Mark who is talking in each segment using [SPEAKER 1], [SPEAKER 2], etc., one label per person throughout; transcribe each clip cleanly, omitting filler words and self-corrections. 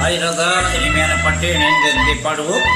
[SPEAKER 1] அதிரதா இனிமையான பாட்டை இணைந்து பாடுவோம்.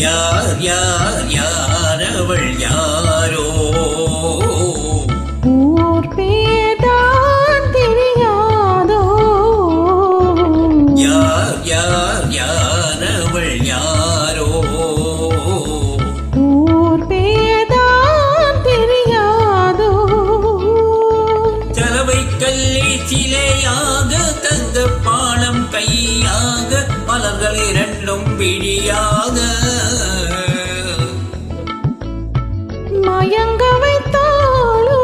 [SPEAKER 1] யார் யார் யாரவள் யாரோ
[SPEAKER 2] ஊர் பேதான் தெரியாதோ
[SPEAKER 1] யார் யார் யாரவள் யாரோ
[SPEAKER 2] ஊர் பேதான் தெரியாதோ
[SPEAKER 1] சலவை கல்லி சிலையாக தந்த பாலம் கையாக மலர்கள் இரண்டும் பிடியாக
[SPEAKER 2] மயங்க வைத்தாளோ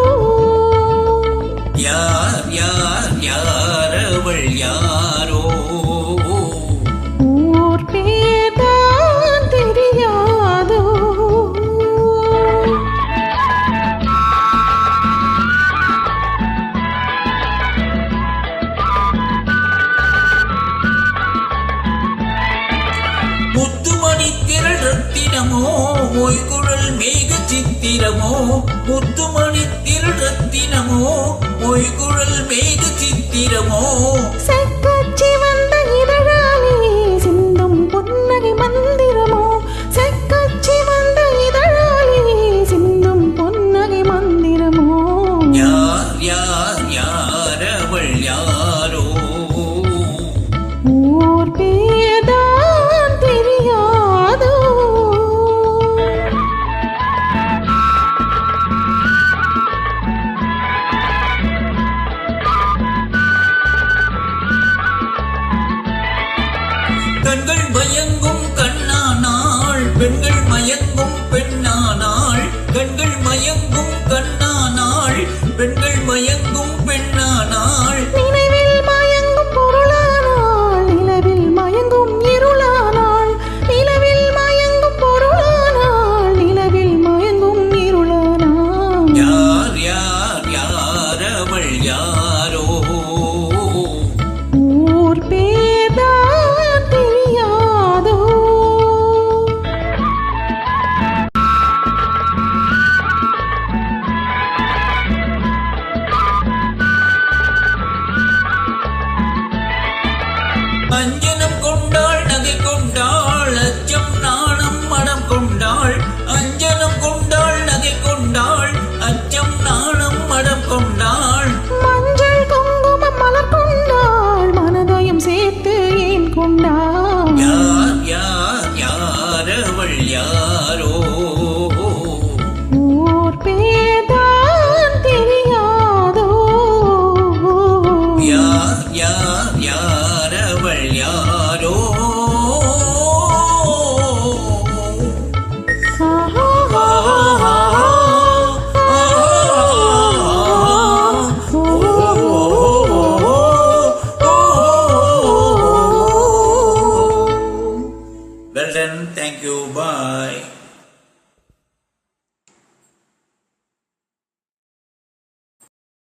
[SPEAKER 1] யார் யார் யாரவள் யாரோ
[SPEAKER 2] ஊர் பேதான் தெரியாதோ
[SPEAKER 1] முத்துமணி திரள் ரத்தினமோ மொய்குழல் மேக சித்திரமோ முத்துமணி திரள் ரத்தினமோ மொய்குழல் மேக சித்திரமோ
[SPEAKER 2] செக்கச்சி வந்த இதழாலே சிந்தும் பொன்னகை மந்திரமோ செக்கச்சி வந்த இதழாலே சிந்தும் பொன்னகை மந்திரமோ
[SPEAKER 1] யார் யார் யாரவள் யாரோ
[SPEAKER 2] ஊர் பேதான் தெரியாதோ
[SPEAKER 1] கண்கள் மயங்கும் கண்ணானாள் பெண்கள் மயங்கும் பெண்ணானாள் கண்கள் மயங்கும் கண்ணானாள் பெண்கள்